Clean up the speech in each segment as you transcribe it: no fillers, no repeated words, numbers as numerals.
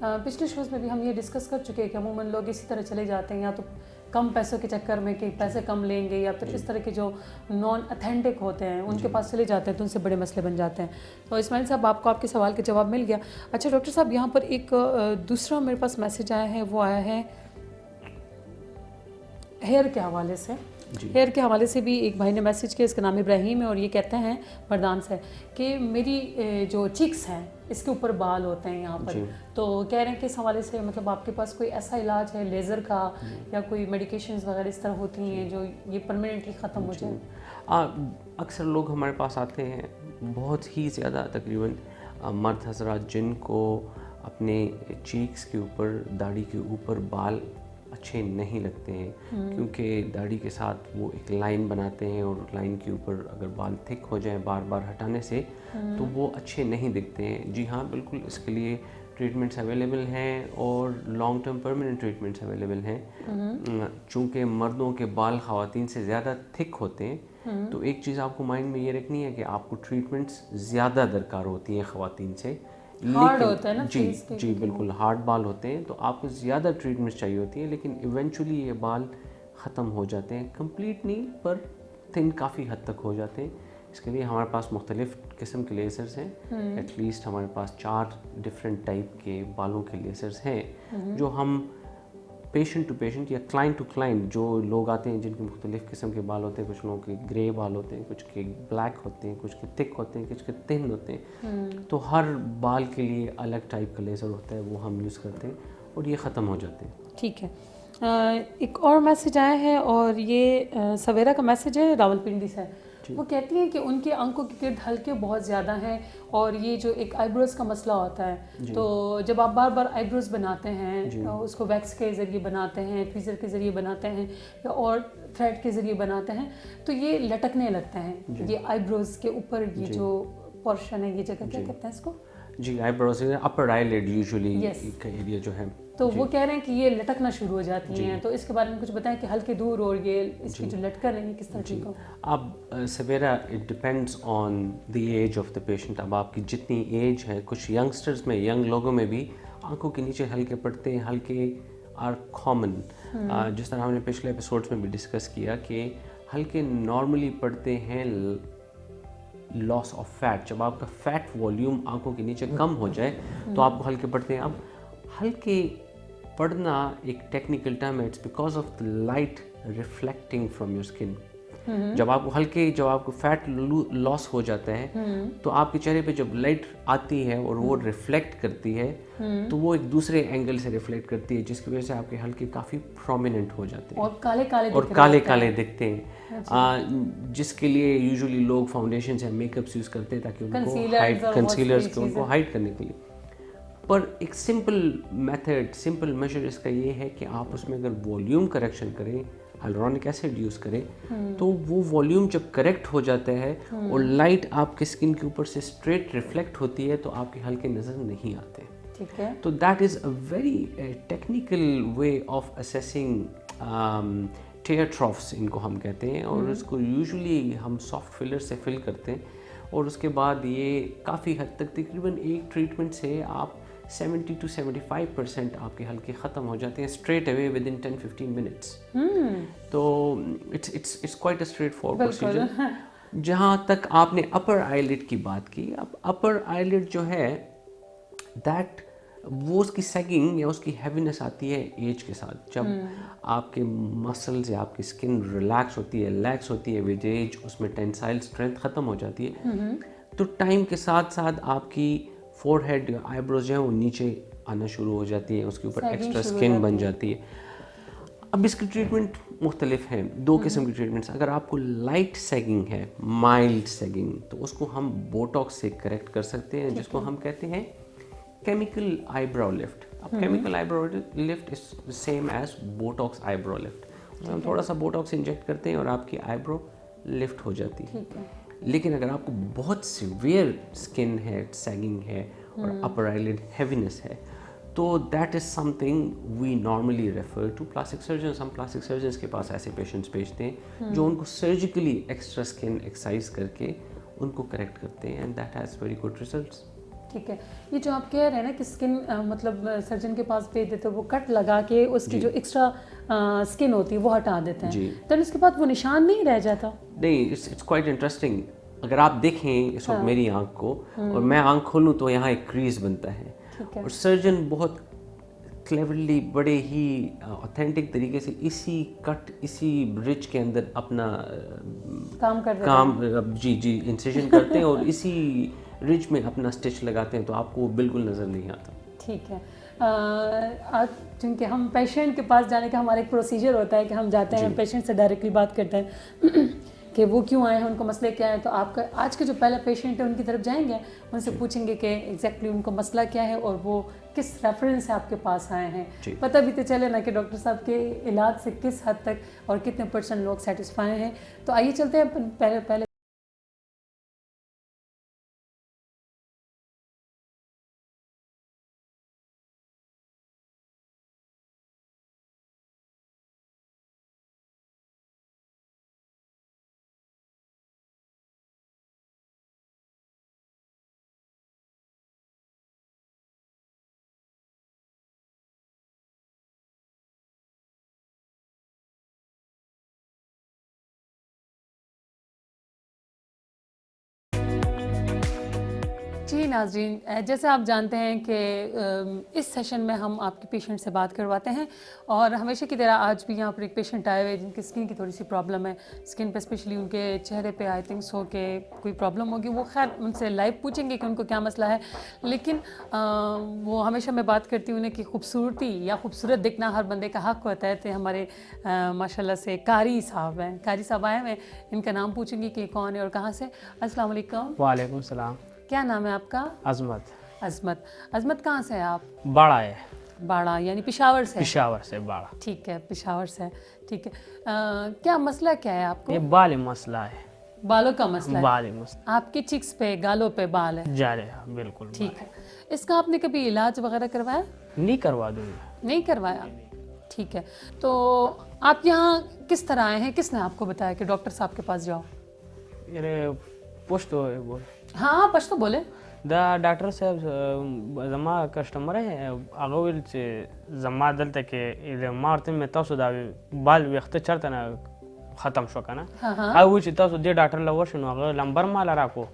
پچھلے شوز میں بھی ہم یہ ڈسکس کر چکے ہیں کہ عموماً لوگ اسی طرح چلے جاتے ہیں یا تو کم پیسوں کے چکر میں کہ پیسے کم لیں گے، یا پھر اس طرح کے جو نان اتھینٹک ہوتے ہیں ان کے پاس چلے جاتے ہیں تو ان سے بڑے مسئلے بن جاتے ہیں. تو اسماعیل صاحب آپ کو آپ کے سوال کا جواب مل گیا. اچھا ڈاکٹر صاحب یہاں پر ایک دوسرا میرے پاس میسیج آیا ہے، وہ آیا ہے ہیئر کے حوالے سے. ہیئر کے حوالے سے بھی ایک بھائی نے میسیج کیا، اس کا نام ابراہیم ہے اور یہ کہتے ہیں مردان سے کہ میری جو چیکس ہیں اس کے اوپر بال ہوتے ہیں یہاں پر، تو کہہ رہے ہیں کہ اس حوالے سے مطلب آپ کے پاس کوئی ایسا علاج ہے لیزر کا یا کوئی میڈیکیشنز وغیرہ اس طرح ہوتی ہیں جو یہ پرماننٹلی ختم ہو جائے؟ اکثر لوگ ہمارے پاس آتے ہیں بہت ہی زیادہ، تقریباً مرد حضرات جن کو اپنے چیکس کے اوپر، داڑھی کے اوپر بال اچھے نہیں لگتے ہیں کیونکہ داڑھی کے ساتھ وہ ایک لائن بناتے ہیں اور لائن کے اوپر اگر بال تھک ہو جائیں بار بار ہٹانے سے تو وہ اچھے نہیں دکھتے ہیں. جی ہاں بالکل، اس کے لیے ٹریٹمنٹس اویلیبل ہیں اور long term permanent treatments available ہیں. چونکہ مردوں کے بال خواتین سے زیادہ تھک ہوتے ہیں تو ایک چیز آپ کو مائنڈ میں یہ رکھنی ہے کہ آپ کو ٹریٹمنٹس زیادہ درکار ہوتی ہیں خواتین سے. ہارڈ ہوتا ہے نا، جی بالکل ہارڈ بال ہوتے ہیں تو آپ کو زیادہ ٹریٹمنٹ چاہیے ہوتی ہے، لیکن ایونچولی یہ بال ختم ہو جاتے ہیں. کمپلیٹ نہیں پر تھن کافی حد تک ہو جاتے ہیں. اس کے لیے ہمارے پاس مختلف قسم کے لیزرز ہیں. ایٹ لیسٹ ہمارے پاس 4 ڈفرینٹ ٹائپ کے بالوں کے لیزرز ہیں جو ہم پیشنٹ ٹو پیشنٹ یا کلائنٹ ٹو کلائنٹ، جو لوگ آتے ہیں جن کے مختلف قسم کے بال ہوتے ہیں، کچھ لوگوں کے گرے بال ہوتے ہیں، کچھ کے بلیک ہوتے ہیں، کچھ کے تھک ہوتے ہیں، کچھ کے تhin ہوتے ہیں، تو ہر بال کے لیے الگ ٹائپ کا لیزر ہوتا ہے، وہ ہم یوز کرتے ہیں اور یہ ختم ہو جاتے ہیں. ٹھیک ہے. ایک اور میسیج آیا ہے اور یہ سویرا کا میسیج ہے راول پنڈی سے. وہ کہتی ہیں کہ ان کے آنکھوں کے گرد حلقے بہت زیادہ ہیں اور یہ جو ایک آئی بروز کا مسئلہ ہوتا ہے، تو جب آپ بار بار آئی بروز بناتے ہیں، اس کو ویکس کے ذریعے بناتے ہیں، ٹویزر کے ذریعے بناتے ہیں یا اور تھریڈ کے ذریعے بناتے ہیں تو یہ لٹکنے لگتے ہیں. یہ آئی بروز کے اوپر یہ جو پورشن ہے، یہ جگہ کیا کہتے ہیں اس کو؟ جی آئی بروز، اپر آئی لیڈ یوزلی کا ایریا جو ہے، تو وہ کہہ رہے ہیں کہ یہ لٹکنا شروع ہو جاتی ہیں. تو اس کے بارے میں کچھ بتائیں کہ ہلکے دور اور یہ اس کی جو لٹکن ہے یہ کس طرح ٹھیک ہو؟ اب Sawera it depends on the age of the patient. اب آپ کی جتنی ایج ہے، کچھ ینگسٹرز میں، ینگ لوگوں میں بھی آنکھوں کے نیچے ہلکے پڑتے ہیں. ہلکے آر کامن، جس طرح ہم نے پچھلے ایپیسوڈس میں بھی ڈسکس کیا کہ ہلکے نارملی پڑتے ہیں لاس آف فیٹ. جب آپ کا فیٹ والیوم آنکھوں کے نیچے کم ہو جائے تو آپ کو ہلکے پڑتے ہیں. اب ہلکے پڑھنا ایک ٹیکنیکل ٹرم ہے، it's because of the light reflecting from your skin. جب آپ کو فیٹ لاس ہو جاتا ہے تو آپ کے چہرے پہ جب لائٹ آتی ہے اور وہ ریفلیکٹ کرتی ہے تو وہ ایک دوسرے اینگل سے ریفلیکٹ کرتی ہے، جس کی وجہ سے آپ کے ہلکے کافی پرومیننٹ ہو جاتے ہیں اور کالے کالے دکھتے ہیں. جس کے لیے یوزلی لوگ فاؤنڈیشنز یا میک اپس یوز کرتے ہیں تاکہ ان کو کنسیلرز کو ان کو ہائڈ کرنے کے لیے. پر ایک سمپل میتھڈ، سمپل میجر اس کا یہ ہے کہ آپ اس میں اگر والیوم کریکشن کریں، ہیلورونک ایسڈ یوز کریں، تو وہ والیوم جب کریکٹ ہو جاتا ہے اور لائٹ آپ کے اسکن کے اوپر سے اسٹریٹ ریفلیکٹ ہوتی ہے تو آپ کے ہلکے نظر نہیں آتے. ٹھیک ہے. تو that is a very technical way of assessing tear troughs, ان کو ہم کہتے ہیں، اور اس کو یوزلی ہم سافٹ فلر سے فل کرتے ہیں اور اس کے بعد یہ کافی حد تک تقریباً ایک ٹریٹمنٹ سے آپ 70 to 75% آپ کے ہلکے ختم ہو جاتے ہیں straight away with in 10-15 minutes. تو it's quite a straightforward procedure. جہاں تک آپ نے اپر آئی لڈ کی بات کی، اب اپر آئی لڈ جو ہے دیٹ وہ اس کی سیگنگ یا اس کی ہیوینس آتی ہے ایج کے ساتھ. جب آپ کے مسلز یا آپ کی اسکن ریلیکس ہوتی ہے، ریلیکس ہوتی ہے ود ایج، اس میں ٹینسائل اسٹرینتھ ختم ہو جاتی ہے تو ٹائم کے ساتھ ساتھ آپ کی فور ہیڈ یا آئی بروز جو ہیں وہ نیچے آنا شروع ہو جاتی ہے، اس کے اوپر ایکسٹرا اسکن بن جاتی ہے. اب اس کی ٹریٹمنٹ مختلف ہیں، 2 قسم کی ٹریٹمنٹس. اگر آپ کو لائٹ سیگنگ ہے، مائلڈ سیگنگ، تو اس کو ہم بوٹاکس سے کریکٹ کر سکتے ہیں، جس کو ہم کہتے ہیں کیمیکل آئی براؤ لفٹ. اب chemical eyebrow lift is same as Botox eyebrow lift. ہم تھوڑا سا بوٹاکس انجیکٹ کرتے ہیں اور آپ کی آئی براؤ لفٹ ہو جاتی ہے. لیکن اگر آپ کو بہت سیویئر اسکن ہے، سیگنگ ہے اور اپر آئی لڈ ہیوینس ہے تو that is something we normally refer to plastic surgeons. ہم پلاسٹک سرجنس کے پاس ایسے پیشنٹس بھیجتے ہیں جو ان کو سرجیکلی ایکسٹرا اسکن ایکسرسائز کر کے ان کو کریکٹ کرتے ہیں، and that has very good results. ٹھیک ہے. یہ جو آپ کہہ رہے ہیں نا کہ اسکن مطلب سرجن کے پاس بھیج دیتے وہ کٹ لگا کے اس کی جو ایکسٹرا اسکن ہوتی ہے وہ ہٹا دیتے ہیں, تو اس کے بعد وہ نشان نہیں رہ جاتا؟ نہیں, اٹس کوائٹ انٹرسٹنگ. اگر آپ دیکھیں اس وقت میری آنکھ کو اور میں آنکھ کھولوں تو یہاں ایک کریز بنتا ہے, اور سرجن بہت کلیورلی بڑے ہی اوتھینٹک طریقے سے اسی کٹ اسی برج کے اندر اپنا کام جی انسیشن کرتے ہیں اور اسی رج میں اپنا اسٹچ لگاتے ہیں, تو آپ کو وہ بالکل نظر نہیں آتا. ٹھیک ہے. چونکہ ہم پیشنٹ کے پاس جانے کا ہمارا ایک پروسیجر ہوتا ہے کہ ہم جاتے ہیں پیشنٹ سے ڈائریکٹلی بات کرتے ہیں کہ وہ کیوں آئے ہیں, ان کو مسئلے کیا ہے. تو آپ کا آج کے جو پہلا پیشنٹ ہے ان کی طرف جائیں گے, ان سے پوچھیں گے کہ ایگزیکٹلی ان کو مسئلہ کیا ہے اور وہ کس ریفرنس سے آپ کے پاس آئے ہیں. پتہ بھی تو چلے نا کہ ڈاکٹر صاحب کے علاج سے کس حد تک اور کتنے % لوگ سیٹسفائی ہیں. تو آئیے چلتے ہیں پہلے جی ناظرین, جیسے آپ جانتے ہیں کہ اس سیشن میں ہم آپ کے پیشنٹ سے بات کرواتے ہیں, اور ہمیشہ کی طرح آج بھی یہاں پر ایک پیشنٹ آئے ہوئے جن کی اسکن کی تھوڑی سی پرابلم ہے. اسکن پہ اسپیشلی ان کے چہرے پہ آئی تھنک سو کہ کوئی پرابلم ہوگی. وہ خیر ان سے لائیو پوچھیں گے کہ ان کو کیا مسئلہ ہے, لیکن وہ ہمیشہ میں بات کرتی ہوں انہیں کہ خوبصورتی یا خوبصورت دکھنا ہر بندے کا حق ہوتا ہے. تو ہمارے ماشاء اللہ سے قاری صاحب ہیں, قاری صاحب آئے ہیں, ان کا نام پوچھیں گی کہ کون ہے اور کہاں سے. السلام علیکم. وعلیکم السلام. کیا نام ہے آپ کا؟ عظمت. عظمت کہاں سے ہیں آپ؟ باڑا ہے. باڑا یعنی پشاور سے؟ پشاور سے باڑا. ٹھیک ہے, پشاور سے. ٹھیک ہے, کیا مسئلہ کیا ہے آپ کو؟ یہ بالی مسئلہ ہے. بالوں کا مسئلہ ہے؟ بالی مسئلہ. آپ کے چکس پہ گالوں پہ بال ہے؟ جا رہے ہیں بالکل. ٹھیک ہے. اس کا آپ نے کبھی علاج وغیرہ کروایا؟ نہیں کروا دوں گا. نہیں کروایا. ٹھیک ہے. تو آپ یہاں کس طرح آئے ہیں, کس نے آپ کو بتایا کہ ڈاکٹر صاحب کے پاس جاؤ؟ یہ پوچھتو ہے بول. ہاں پشتو بولے. دا ډاکټر صاحب زما کسٹمر ہے, هغه ویل چې زما دلته کې ما ورته مې تاسو دا بال ویښته چېرته نه ختم شو که نه, هغه وایي چې تاسو دې ډاکټر له ورشئ. نو هغه نمبر ماله راکړو,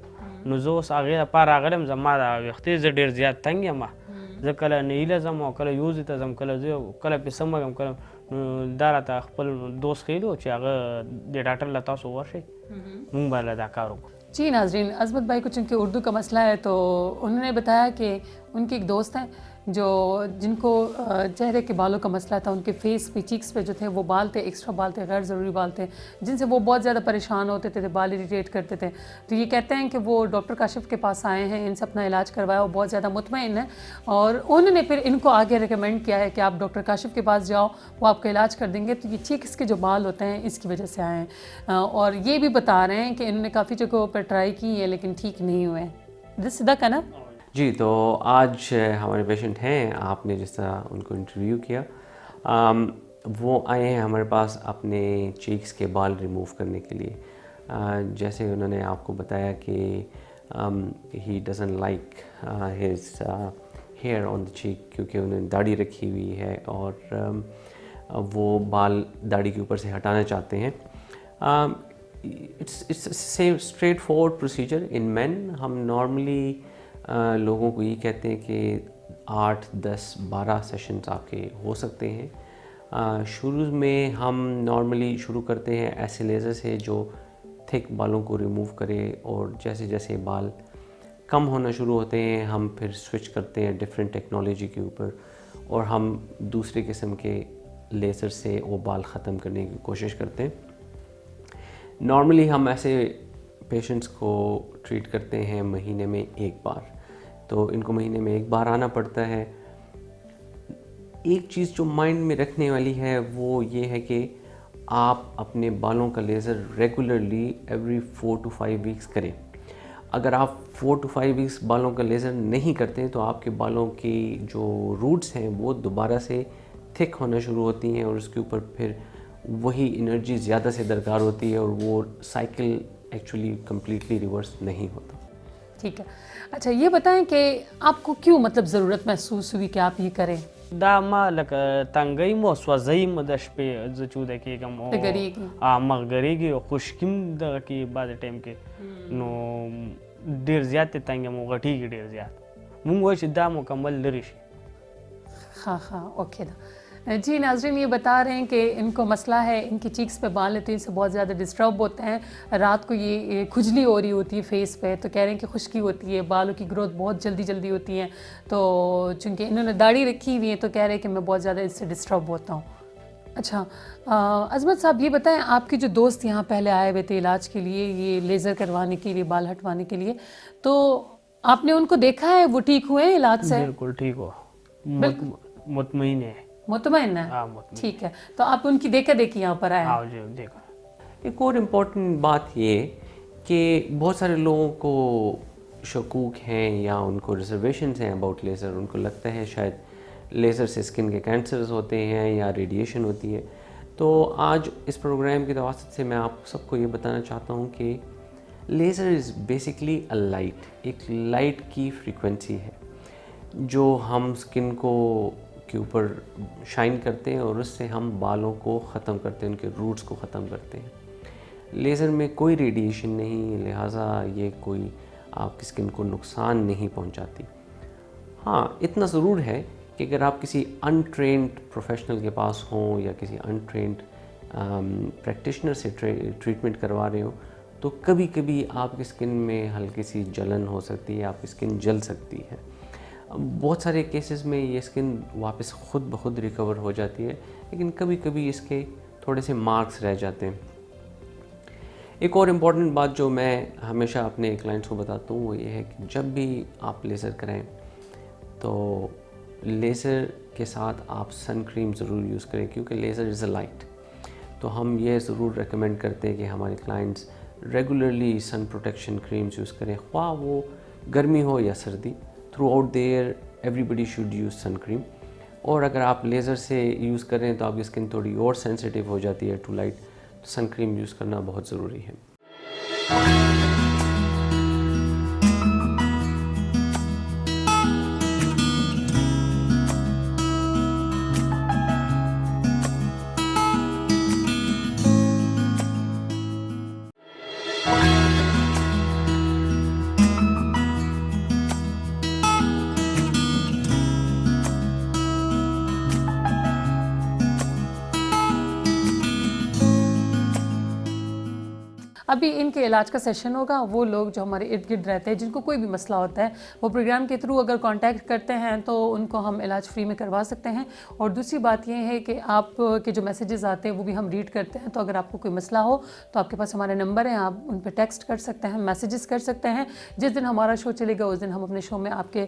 نو زه اوس هغې لپاره راغلی یم. زما دا ویښتې زه ډېر زیات تنګ یم, زه کله نیله ځم او کله یوزې ته ځم, کله کله پې سم یم, کله نو دا راته خپل دوست ښیلو چې هغه دې ډاکټر له تاسو ورشئ, مونږ به له دا کار وکړو. جی ناظرین, عظمت بھائی کو چونکہ اردو کا مسئلہ ہے تو انہوں نے بتایا کہ ان کے ایک دوست ہیں جن کو چہرے کے بالوں کا مسئلہ تھا. ان کے فیس پہ چیکس پہ جو تھے وہ بال تھے, ایکسٹرا بال تھے, غیر ضروری بال تھے, جن سے وہ بہت زیادہ پریشان ہوتے تھے, بال اریٹیٹ کرتے تھے. تو یہ کہتے ہیں کہ وہ ڈاکٹر کاشف کے پاس آئے ہیں, ان سے اپنا علاج کروایا, وہ بہت زیادہ مطمئن ہیں, اور انہوں نے پھر ان کو آگے ریکمینڈ کیا ہے کہ آپ ڈاکٹر کاشف کے پاس جاؤ, وہ آپ کا علاج کر دیں گے. تو یہ چیکس کے جو بال ہوتے ہیں اس کی وجہ سے آئے ہیں, اور یہ بھی بتا رہے ہیں کہ انہوں نے کافی جگہوں پر ٹرائی کی ہے لیکن ٹھیک نہیں ہوئے. سیدھا کا نا جی. تو آج ہمارے پیشنٹ ہیں, آپ نے جس طرح ان کو انٹرویو کیا, وہ آئے ہیں ہمارے پاس اپنے چیکس کے بال ریموو کرنے کے لیے. جیسے انہوں نے آپ کو بتایا کہ he doesn't like his hair on the cheek, کیونکہ انہوں نے داڑھی رکھی ہوئی ہے اور وہ بال داڑھی کے اوپر سے ہٹانا چاہتے ہیں. It's same straightforward procedure in main. ہم نارملی لوگوں کو یہ کہتے ہیں کہ 8, 10, 12 سیشنز آپ کے ہو سکتے ہیں. شروع میں ہم نارملی شروع کرتے ہیں ایسے لیزر سے جو تھک بالوں کو ریموو کرے, اور جیسے جیسے بال کم ہونا شروع ہوتے ہیں ہم پھر سوئچ کرتے ہیں ڈفرینٹ ٹیکنالوجی کے اوپر, اور ہم دوسرے قسم کے لیزر سے وہ بال ختم کرنے کی کوشش کرتے ہیں. نارملی ہم ایسے پیشنٹس کو ٹریٹ کرتے ہیں مہینے میں 1 بار, تو ان کو مہینے میں 1 بار آنا پڑتا ہے. ایک چیز جو مائنڈ میں رکھنے والی ہے وہ یہ ہے کہ آپ اپنے بالوں کا لیزر ریگولرلی ایوری 4 to 5 ویکس کریں. اگر آپ 4 to 5 ویکس بالوں کا لیزر نہیں کرتے تو آپ کے بالوں کی جو روٹس ہیں وہ دوبارہ سے تھک ہونا شروع ہوتی ہیں, اور اس کے اوپر پھر وہی انرجی زیادہ سے درکار ہوتی ہے, اور وہ سائیکل ایکچولی کمپلیٹلی ریورس نہیں ہوتا. ٹھیک ہے. اچھا یہ بتائیں کہ آپ کو کیوں مطلب ضرورت محسوس ہوئی کہ آپ یہ کریں؟ دا ما لکه تنګۍ مو سوځۍ مو د شپې زه چې وده کېږم او مغږرېږي او خشکي هم دغه کې بعضې ټایم کې نو ډېر زیات یې تنګ یم او غټېږي ډېر زیات. مونږ وایو چې دا مکمل لرې شي. ہاں اوکے. جی ناظرین یہ بتا رہے ہیں کہ ان کو مسئلہ ہے، ان کی چیکس پہ بال ہے تو ان سے بہت زیادہ ڈسٹرب ہوتے ہیں. رات کو یہ کھجلی ہو رہی ہوتی ہے فیس پہ، تو کہہ رہے ہیں کہ خشکی ہوتی ہے، بالوں کی گروتھ بہت جلدی ہوتی ہے. تو چونکہ انہوں نے داڑھی رکھی ہوئی ہے تو کہہ رہے ہیں کہ میں بہت زیادہ اس سے ڈسٹرب ہوتا ہوں. اچھا عظمت صاحب یہ بتائیں، آپ کے جو دوست یہاں پہلے آئے ہوئے تھے علاج کے لیے، یہ لیزر کروانے کے لیے، بال ہٹوانے کے لیے، تو آپ نے ان کو دیکھا ہے وہ ٹھیک ہوئے علاج سے؟ بالکل ٹھیک ہو، مطمئن ہے. مطمئن ہے؟ ٹھیک ہے. تو آپ ان کی دیکھا دیکھی یہاں پر آئے ہیں؟ ہاں جی دیکھا. ایک اور امپورٹنٹ بات یہ کہ بہت سارے لوگوں کو شکوک ہیں یا ان کو ریزرویشنز ہیں اباؤٹ لیزر. ان کو لگتا ہے شاید لیزر سے اسکن کے کینسرز ہوتے ہیں یا ریڈیشن ہوتی ہے. تو آج اس پروگرام کی واسطے سے میں آپ سب کو یہ بتانا چاہتا ہوں کہ laser is basically a light, ایک لائٹ کی فریکوینسی ہے جو ہم اسکن کو کے اوپر شائن کرتے ہیں اور اس سے ہم بالوں کو ختم کرتے ہیں، ان کے روٹس کو ختم کرتے ہیں. لیزر میں کوئی ریڈیشن نہیں، لہٰذا یہ کوئی آپ کی اسکن کو نقصان نہیں پہنچاتی. ہاں اتنا ضرور ہے کہ اگر آپ کسی انٹرینڈ پروفیشنل کے پاس ہوں یا کسی انٹرینڈ پریکٹیشنر سے ٹریٹمنٹ کروا رہے ہوں تو کبھی کبھی آپ کی اسکن میں ہلکی سی جلن ہو سکتی ہے، آپ کی اسکن جل سکتی ہے. بہت سارے کیسز میں یہ اسکن واپس خود بخود ریکور ہو جاتی ہے، لیکن کبھی کبھی اس کے تھوڑے سے مارکس رہ جاتے ہیں. ایک اور امپورٹنٹ بات جو میں ہمیشہ اپنے کلائنٹس کو بتاتا ہوں وہ یہ ہے کہ جب بھی آپ لیزر کریں تو لیزر کے ساتھ آپ سن کریم ضرور یوز کریں، کیونکہ لیزر از اے لائٹ. تو ہم یہ ضرور ریکمینڈ کرتے ہیں کہ ہمارے clients regularly sun protection creams use کریں، خواہ وہ گرمی ہو یا سردی. Throughout the year everybody should use sun cream. اور اگر آپ لیزر سے یوز کر رہے ہیں تو آپ کی اسکن تھوڑی اور سینسیٹیو ہو جاتی ہے ٹو لائٹ، تو سن کریم یوز کرنا بہت ضروری ہے. ابھی ان کے علاج کا سیشن ہوگا. وہ لوگ جو ہمارے ارد گرد رہتے ہیں جن کو کوئی بھی مسئلہ ہوتا ہے وہ پروگرام کے تھرو اگر کانٹیکٹ کرتے ہیں تو ان کو ہم علاج فری میں کروا سکتے ہیں. اور دوسری بات یہ ہے کہ آپ کے جو میسیجز آتے ہیں وہ بھی ہم ریڈ کرتے ہیں. تو اگر آپ کو کوئی مسئلہ ہو تو آپ کے پاس ہمارے نمبر ہیں، آپ ان پہ ٹیکسٹ کر سکتے ہیں، میسیجز کر سکتے ہیں. جس دن ہمارا شو چلے گا اس دن ہم اپنے شو میں آپ کے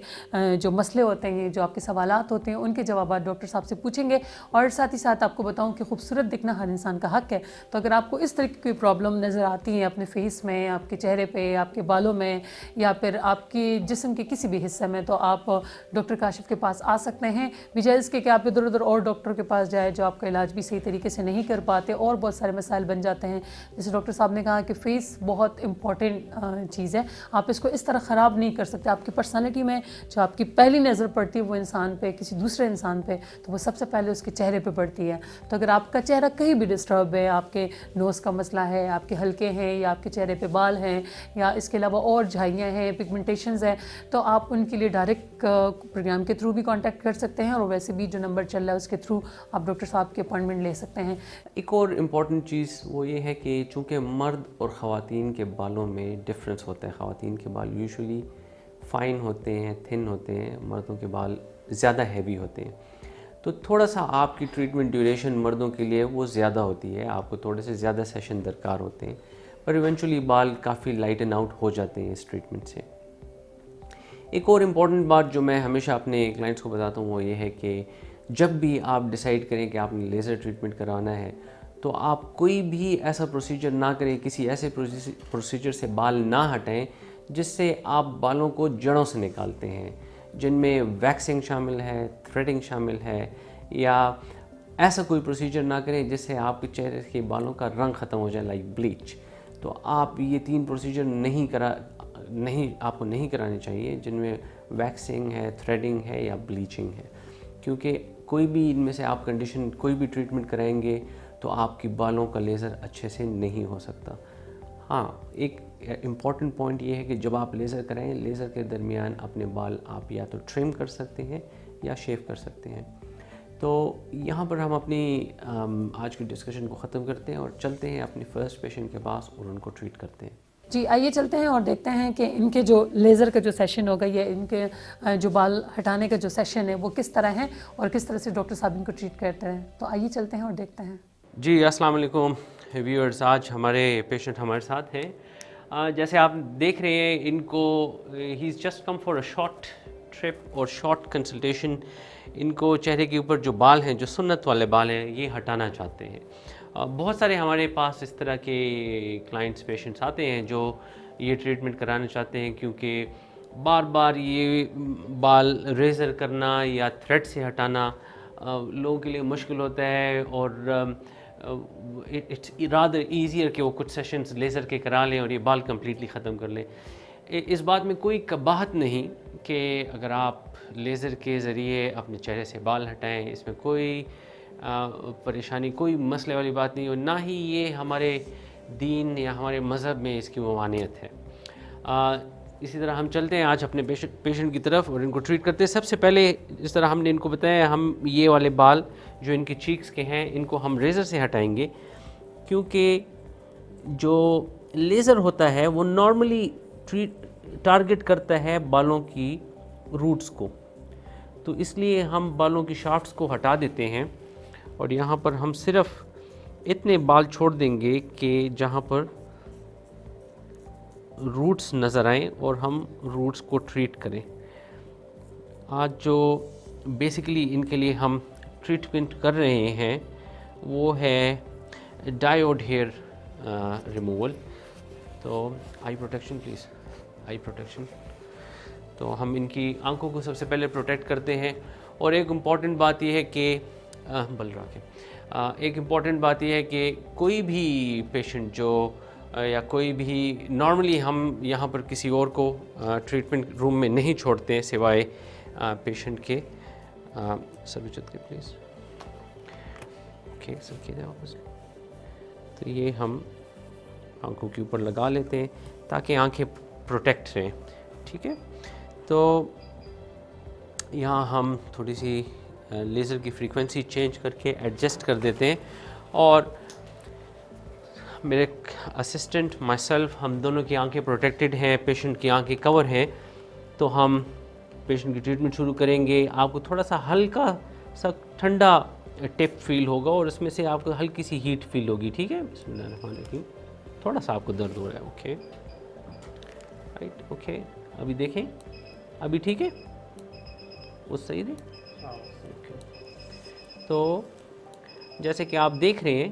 جو مسئلے ہوتے ہیں، جو آپ کے سوالات ہوتے ہیں، ان کے جوابات ڈاکٹر صاحب سے پوچھیں گے. اور ساتھ ہی ساتھ آپ کو بتاؤں کہ خوبصورت دکھنا ہر انسان کا حق ہے. تو اگر آپ کو اس طرح کی کوئی پرابلم نظر آتی ہے اپنے فیس میں، آپ کے چہرے پہ، آپ کے بالوں میں، یا پھر آپ کی جسم کے کسی بھی حصے میں، تو آپ ڈاکٹر کاشف کے پاس آ سکتے ہیں. بجائے اس کے کہ آپ ادھر ادھر اور ڈاکٹر کے پاس جائے جو آپ کا علاج بھی صحیح طریقے سے نہیں کر پاتے اور بہت سارے مسائل بن جاتے ہیں. جیسے ڈاکٹر صاحب نے کہا کہ فیس بہت امپورٹنٹ چیز ہے، آپ اس کو اس طرح خراب نہیں کر سکتے. آپ کی پرسنالٹی میں جو آپ کی پہلی نظر پڑتی ہے وہ انسان پہ، کسی دوسرے انسان پہ، تو وہ سب سے پہلے اس کے چہرے پہ پڑتی ہے. تو اگر آپ کا چہرہ کہیں بھی ڈسٹرب ہے، آپ کے نوز کا مسئلہ ہے، آپ کے حلقے ہیں، یا آپ کے چہرے پہ بال ہیں، یا اس کے علاوہ اور جھائیاں ہیں، پگمنٹیشنز ہیں، تو آپ ان کے لیے ڈائریکٹ پروگرام کے تھرو بھی کانٹیکٹ کر سکتے ہیں. اور ویسے بھی جو نمبر چل رہا ہے اس کے تھرو آپ ڈاکٹر صاحب کی اپوائنٹمنٹ لے سکتے ہیں. ایک اور امپورٹنٹ چیز وہ یہ ہے کہ چونکہ مرد اور خواتین کے بالوں میں ڈفرینس ہوتا ہے. خواتین کے بال یوزولی فائن ہوتے ہیں، تھن ہوتے ہیں، مردوں کے بال زیادہ ہیوی ہوتے ہیں. تو تھوڑا سا آپ کی ٹریٹمنٹ ڈیوریشن مردوں کے لیے وہ زیادہ ہوتی ہے، آپ کو تھوڑے سے زیادہ سیشن درکار ہوتے ہیں، پر ایونچولی بال کافی لائٹن آؤٹ ہو جاتے ہیں اس ٹریٹمنٹ سے. ایک اور امپورٹنٹ بات جو میں ہمیشہ اپنے کلائنٹس کو بتاتا ہوں وہ یہ ہے کہ جب بھی آپ ڈیسائیڈ کریں کہ آپ نے لیزر ٹریٹمنٹ کروانا ہے تو آپ کوئی بھی ایسا پروسیجر نہ کریں، کسی ایسے پروسیجر سے بال نہ ہٹائیں جس سے آپ بالوں کو جڑوں سے نکالتے ہیں، جن میں ویکسنگ شامل ہے، تھریڈنگ شامل ہے، یا ایسا کوئی پروسیجر نہ کریں جس سے آپ کے چہرے کے بالوں کا رنگ ختم ہو جائے، لائک بلیچ. تو آپ یہ 3 پروسیجر نہیں نہیں آپ کو نہیں کرانے چاہیے، جن میں ویکسنگ ہے، تھریڈنگ ہے یا بلیچنگ ہے، کیونکہ کوئی بھی ان میں سے آپ کنڈیشن کوئی بھی ٹریٹمنٹ کرائیں گے تو آپ کی بالوں کا لیزر اچھے سے نہیں ہو سکتا۔ ہاں، ایک امپورٹنٹ پوائنٹ یہ ہے کہ جب آپ لیزر کرائیں، لیزر کے درمیان اپنے بال آپ یا تو ٹرم کر سکتے ہیں یا شیو کر سکتے ہیں۔ تو یہاں پر ہم اپنی آج کی ڈسکشن کو ختم کرتے ہیں اور چلتے ہیں اپنی فرسٹ پیشنٹ کے پاس اور ان کو ٹریٹ کرتے ہیں۔ جی آئیے چلتے ہیں اور دیکھتے ہیں کہ ان کے جو لیزر کا جو سیشن ہوگا یا ان کے جو بال ہٹانے کا جو سیشن ہے وہ کس طرح ہے اور کس طرح سے ڈاکٹر صاحب ان کو ٹریٹ کرتے ہیں۔ تو آئیے چلتے ہیں اور دیکھتے ہیں۔ جی السلام علیکم ویورز، آج ہمارے پیشنٹ ہمارے ساتھ ہیں۔ جیسے آپ دیکھ رہے ہیں ان کو he is just come for a short trip اور شارٹ کنسلٹیشن۔ ان کو چہرے کے اوپر جو بال ہیں، جو سنت والے بال ہیں، یہ ہٹانا چاہتے ہیں۔ بہت سارے ہمارے پاس اس طرح کے کلائنٹس پیشنٹس آتے ہیں جو یہ ٹریٹمنٹ کرانا چاہتے ہیں، کیونکہ بار بار یہ بال ریزر کرنا یا تھریڈ سے ہٹانا لوگوں کے لیے مشکل ہوتا ہے، اور اٹس رادر ایزیئر کہ وہ کچھ سیشنز لیزر کے کرا لیں اور یہ بال کمپلیٹلی ختم کر لیں۔ اس بات میں کوئی قباحت نہیں کہ اگر آپ لیزر کے ذریعے اپنے چہرے سے بال ہٹائیں، اس میں کوئی پریشانی، کوئی مسئلے والی بات نہیں، اور نہ ہی یہ ہمارے دین یا ہمارے مذہب میں اس کی ممانعت ہے۔ اسی طرح ہم چلتے ہیں آج اپنے پیشنٹ کی طرف اور ان کو ٹریٹ کرتے ہیں۔ سب سے پہلے جس طرح ہم نے ان کو بتایا، ہم یہ والے بال جو ان کے چیکس کے ہیں ان کو ہم ریزر سے ہٹائیں گے، کیونکہ جو لیزر ہوتا ہے وہ نارملی ٹارگٹ کرتا ہے بالوں کی روٹس کو، تو اس لیے ہم بالوں کی شافٹس کو ہٹا دیتے ہیں اور یہاں پر ہم صرف اتنے بال چھوڑ دیں گے کہ جہاں پر روٹس نظر آئیں اور ہم روٹس کو ٹریٹ کریں۔ آج جو بیسیکلی ان کے لیے ہم ٹریٹمنٹ کر رہے ہیں وہ ہے ڈائیوڈ ہیئر ریموول۔ تو eye protection please, eye protection. تو ہم ان کی آنکھوں کو سب سے پہلے پروٹیکٹ کرتے ہیں، اور ایک امپورٹنٹ بات یہ ہے کہ ایک امپورٹنٹ بات یہ ہے کہ کوئی بھی پیشنٹ جو یا کوئی بھی نارملی ہم یہاں پر کسی اور کو ٹریٹمنٹ روم میں نہیں چھوڑتے ہیں سوائے پیشنٹ کے۔ سر وچت کے پلیز، اوکے سر کیے جائے واپس۔ تو یہ ہم آنکھوں کے اوپر لگا لیتے ہیں تاکہ آنکھیں پروٹیکٹ رہیں، ٹھیک ہے۔ تو یہاں ہم تھوڑی سی لیزر کی فریکوینسی چینج کر کے ایڈجسٹ کر دیتے ہیں، اور میرے اسسٹنٹ مائی سیلف، ہم دونوں کی آنکھیں پروٹیکٹڈ ہیں، پیشنٹ کی آنکھیں کور ہیں، تو ہم پیشنٹ کی ٹریٹمنٹ شروع کریں گے۔ آپ کو تھوڑا سا ہلکا سا ٹھنڈا ٹپ فیل ہوگا اور اس میں سے آپ کو ہلکی سی ہیٹ فیل ہوگی، ٹھیک ہے۔ بسم اللہ الرحمن الرحیم۔ تھوڑا سا آپ کو درد ہو رہا ہے، اوکے رائٹ، اوکے۔ ابھی دیکھیں، ابھی ٹھیک ہے، وہ صحیح تھی۔ تو جیسے کہ آپ دیکھ رہے ہیں،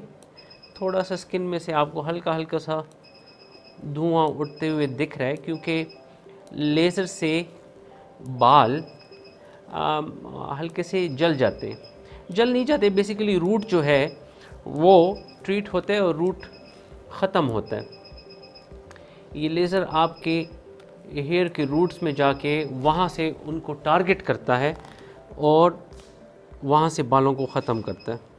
تھوڑا سا سکن میں سے آپ کو ہلکا ہلکا سا دھواں اٹھتے ہوئے دکھ رہا ہے، کیونکہ لیزر سے بال ہلکے سے جل جاتے ہیں، جل نہیں جاتے، بیسیکلی روٹ جو ہے وہ ٹریٹ ہوتا ہے اور روٹ ختم ہوتا ہے۔ یہ لیزر آپ کے ہیئر کے روٹس میں جا کے وہاں سے ان کو ٹارگٹ کرتا ہے اور وہاں سے بالوں کو ختم کرتا ہے۔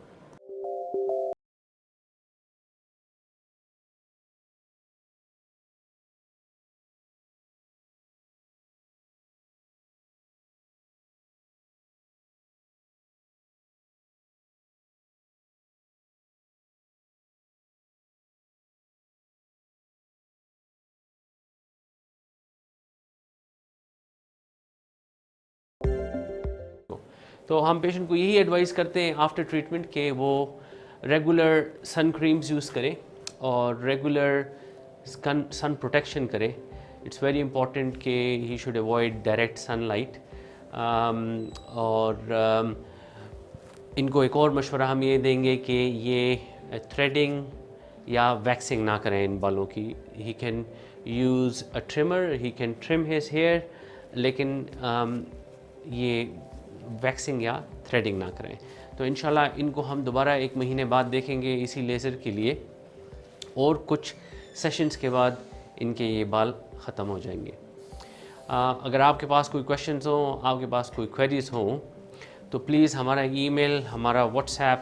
تو ہم پیشنٹ کو یہی ایڈوائز کرتے ہیں آفٹر ٹریٹمنٹ کہ وہ ریگولر سن کریمز یوز کریں اور ریگولر سن پروٹیکشن کریں۔ اٹس ویری امپورٹنٹ کہ he should avoid direct sun light. اور ان کو ایک اور مشورہ ہم یہ دیں گے کہ یہ تھریڈنگ یا ویکسنگ نہ کریں ان بالوں کی۔ He can use a trimmer, he can trim his hair, لیکن یہ ویکسنگ یا تھریڈنگ نہ کریں۔ تو انشاءاللہ ان کو ہم دوبارہ 1 مہینے بعد دیکھیں گے اسی لیزر کے لیے، اور کچھ سیشنز کے بعد ان کے یہ بال ختم ہو جائیں گے. اگر آپ کے پاس کوئی کویشچنز ہوں, آپ کے پاس کوئی کویریز ہوں, تو پلیز ہمارا ای میل, ہمارا WhatsApp,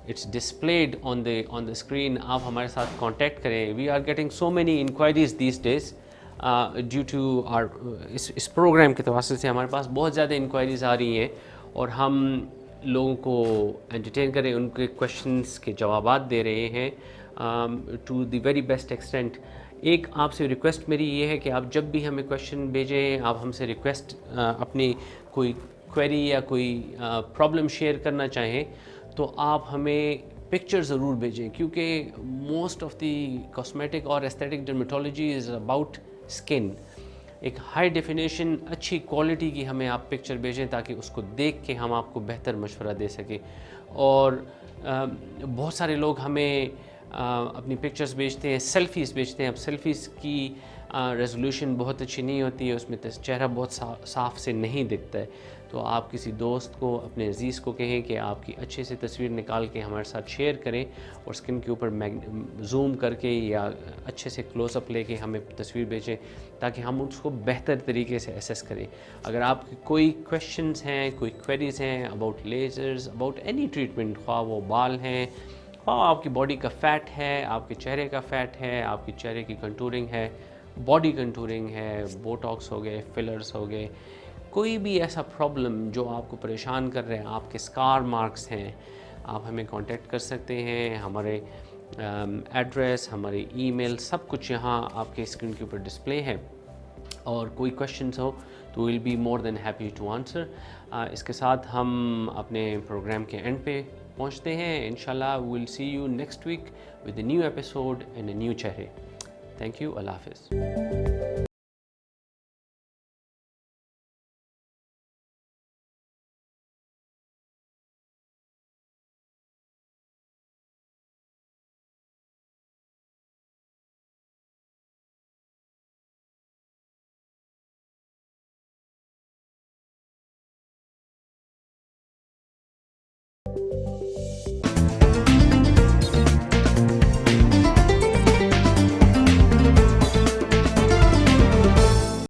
it's displayed on the screen, آپ ہمارے ساتھ کانٹیکٹ کریں. We are getting so many enquiries these days due to our اس پروگرام کے توسط سے ہمارے پاس بہت زیادہ انکوائریز آ رہی ہیں, اور ہم لوگوں کو انٹرٹین کریں, ان کے کویشچنس کے جوابات دے رہے ہیں to the very best extent. ایک آپ سے ریکویسٹ میری یہ ہے کہ آپ جب بھی ہمیں کویشچن بھیجیں, آپ ہم سے ریکویسٹ اپنی کوئی کویری یا کوئی پرابلم شیئر کرنا چاہیں, تو آپ ہمیں پکچر ضرور بھیجیں, کیونکہ موسٹ آف دی کاسمیٹک اور aesthetic dermatology is about skin. ایک ہائی ڈیفینیشن اچھی کوالٹی کی ہمیں آپ پکچر بھیجیں تاکہ اس کو دیکھ کے ہم آپ کو بہتر مشورہ دے سکیں. اور بہت سارے لوگ ہمیں اپنی پکچرز بھیجتے ہیں, سیلفیز بھیجتے ہیں. اب سیلفیز کی ریزولوشن بہت اچھی نہیں ہوتی ہے, اس میں چہرہ بہت صاف سے نہیں دکھتا ہے. تو آپ کسی دوست کو, اپنے عزیز کو کہیں کہ آپ کی اچھے سے تصویر نکال کے ہمارے ساتھ شیئر کریں, اور اسکن کے اوپر زوم کر کے یا اچھے سے کلوز اپ لے کے ہمیں تصویر بھیجیں تاکہ ہم اس کو بہتر طریقے سے ایسیس کریں. اگر آپ کی کوئی کویشچنز ہیں, کوئی کویریز ہیں about lasers, about any treatment, خواہ وہ بال ہیں, خواہ آپ کی باڈی کا فیٹ ہے, آپ کے چہرے کا فیٹ ہے, آپ کے چہرے کی کنٹورنگ ہے, باڈی کنٹورنگ ہے, بوٹاکس ہو گئے, فلرز ہو گئے, کوئی بھی ایسا پرابلم جو آپ کو پریشان کر رہے ہیں, آپ کے اسکار مارکس ہیں, آپ ہمیں کانٹیکٹ کر سکتے ہیں. ہمارے ایڈریس, ہمارے ای میل, سب کچھ یہاں آپ کے اسکرین کے اوپر ڈسپلے ہے. اور کوئی کویشچنس ہو تو we'll be more than happy to answer. اس کے ساتھ ہم اپنے پروگرام کے اینڈ پہ پہنچتے ہیں. انشاءاللہ we'll see you next week with a new episode and a new چہرے. Thank you. اللہ حافظ.